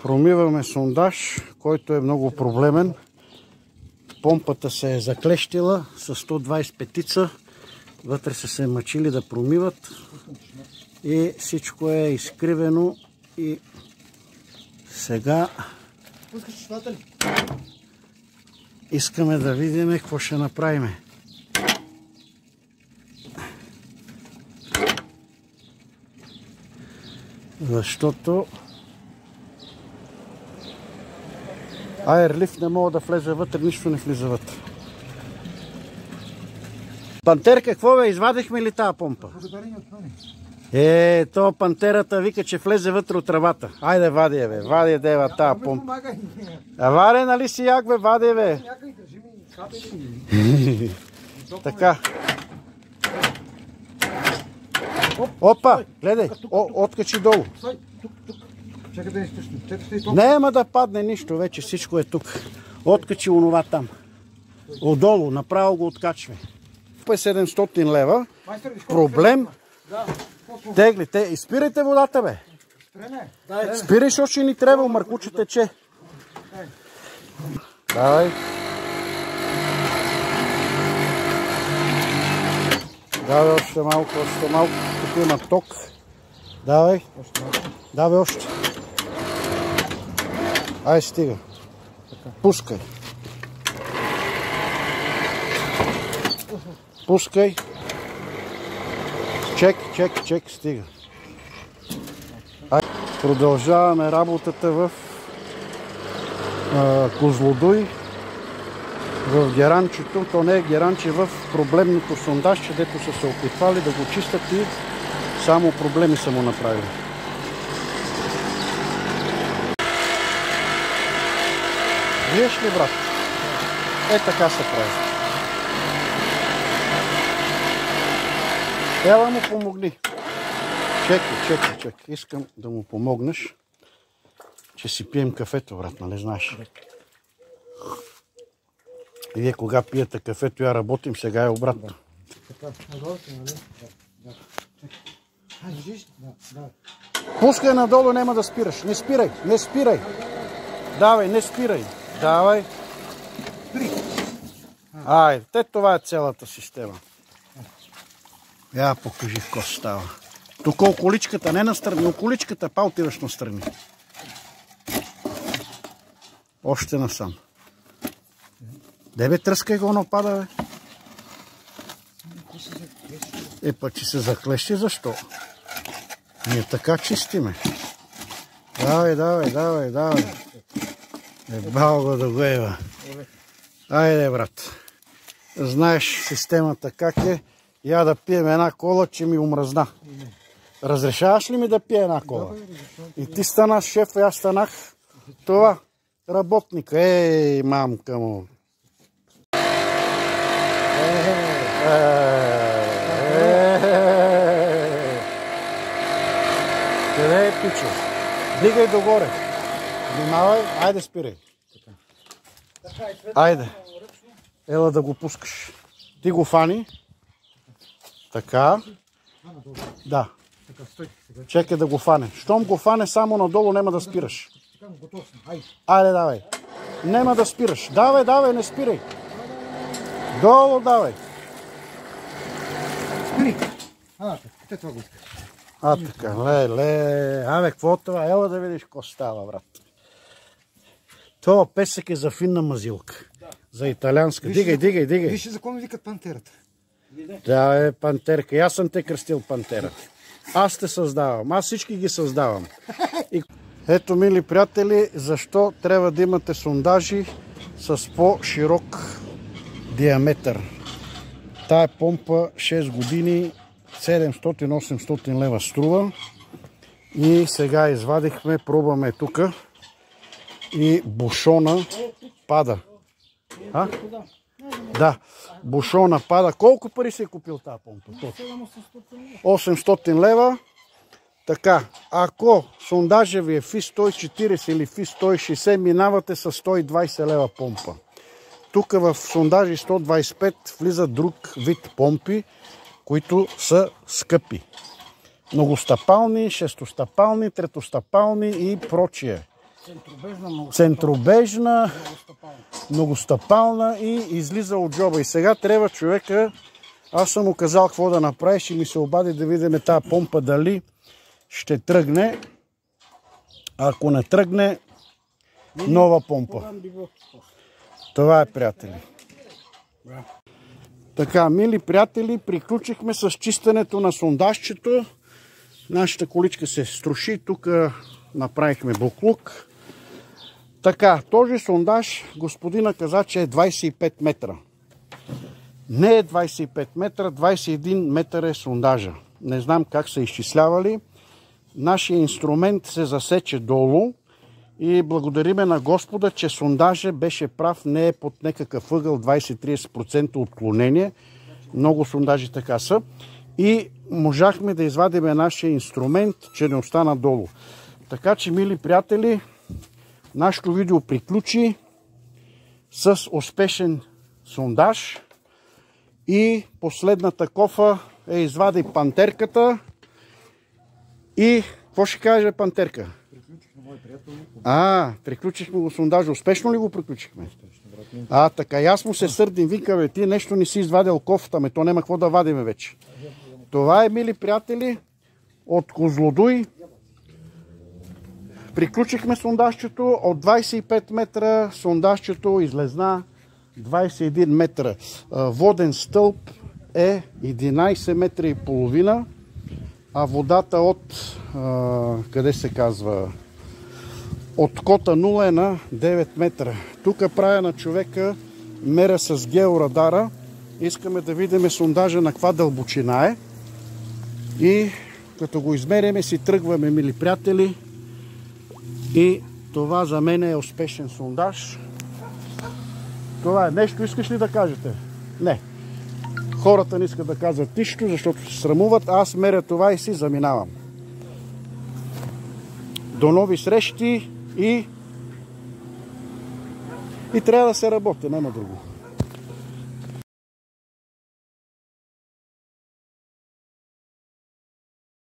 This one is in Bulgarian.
Промиваме сондаж, който е много проблемен. Помпата се е заклещила с 125-ца. Вътре са се мъчили да промиват. И всичко е изкривено. И сега искаме да видим какво ще направим. Защото Airlift не мога да влезе вътре, нищо не влиза вътре. Пантерка, какво бе? Извадихме ли тази помпа? То пантерата вика, че влезе вътре от тръбата. Айде, вади я, бе. Вади я, дева, тази помпа. А вади, нали си як, бе? Вади я, бе. Така. Опа, гледай, откачи долу. Няма да падне нищо, вече всичко е тук. Откачи онова там. Отдолу, направо го откачвай. 700 лева. Проблем. Тегли, изпирайте водата, бе. Спирай, защото ще ни трябва, мъркуче тече. Давай. Давай още малко, тук има ток. Давай. Давай още. Ай, стига. Пускай. Пускай. Чек, стига. Ай. Продължаваме работата в Козлодуй. В геранчето, то не е геранче, в проблемното сондажче, дето са се опитвали да го чистят и само проблеми са му направили. Виеш ли, брат? Така се прави. Ела му помогни. Чекай. Искам да му помогнеш, че си пием кафето, брат, нали знаеш? И вие кога пиете кафето, я работим, сега е обратно. Пускай надолу, няма да спираш. Не спирай. Давай, не спирай. Давай. Айде, това е цялата система. Я покажи какво става. Тук околичката, не настрани, околичката, па отиваш настрани. Още насам. Дебе, тръскай го, но пада, бе. Път, че се заклещи, защо? Ние така чистиме. Давай. Бал го да го ева. Айде, брат. Знаеш системата как е. Я да пием една кола, че ми омръзна. Разрешаваш ли ми да пия една кола? И ти стана шеф, и аз станах това. Работника. Мамка му. Къде е, пичо? Дигай догоре. Внимавай. Айде, спирай. Айде. Ела да го пускаш. Ти го фани. Така. Да. Чекай да го фане. Щом го фане, само надолу няма да спираш. Айде, давай. Нема да спираш. Давай, не спирай. Долу, давай. Спири. Това го искаш. Така, ле. Абе, какво това? Ела да видиш какво става, брат. Това песък е за финна мазилка. За италианска. Дигай. Виж за кого ми викат пантерата. Да, пантерка. Аз съм те кръстил пантера. Аз те създавам. Аз всички ги създавам. Ето, мили приятели, защо трябва да имате сондажи с по-широк диаметър. Тая помпа 6 години 700-800 лева струва. И сега извадихме, пробваме тук. И бушона пада. Да, бушона пада. Колко пари си е купил тази помпа? 800 лева. Така, ако сондажа ви е ФИС 140 или ФИС 160, минавате с 120 лева помпа. Тук в сондажи 125 влиза друг вид помпи, които са скъпи. Многостъпални, шестостъпални, третостъпални и прочие. центробежна, многостъпална и излиза от джоба. И сега трябва човека, аз съм му казал какво да направи, ще ми се обади да видим тази помпа дали ще тръгне. Ако не тръгне, нова помпа. Това е, приятели. Така, мили приятели, приключихме с чистенето на сондажчето. Нашата количка се струши, тук направихме буклук. Така, този сондаж, господина каза, че е 25 метра. Не е 25 метра, 21 метър е сондажа. Не знам как са изчислявали. Нашия инструмент се засече долу и благодариме на Господа, че сондажа беше прав, не е под някакъв ъгъл 20-30% отклонение. Много сондажи така са. И можахме да извадим нашия инструмент, че не остана долу. Така че, мили приятели, нашето видео приключи с успешен сондаж. И последната кофа е извади пантерката. И какво ще каже пантерка? Приключихме, мой приятел. Приключихме го сондажа. Успешно ли го приключихме? Така, и аз му се сърдим, викаме, ти нещо не си извадил кофата, то няма какво да вадиме вече. Това е, мили приятели, от Козлодуй. Приключихме сондажчето. От 25 метра сондажчето излезна 21 метра. Воден стълб е 11 метра и половина, а водата от, къде се казва, от кота 0 е на 9 метра. Тук правя на човека мера с георадара. Искаме да видим сондажа на каква дълбочина е. И като го измериме, си тръгваме, мили приятели. И това за мен е успешен сондаж. Това е. Нещо искаш ли да кажете? Не. Хората не искат да казват нищо, защото се срамуват. Аз меря това и си заминавам. До нови срещи и трябва да се работи, няма друго.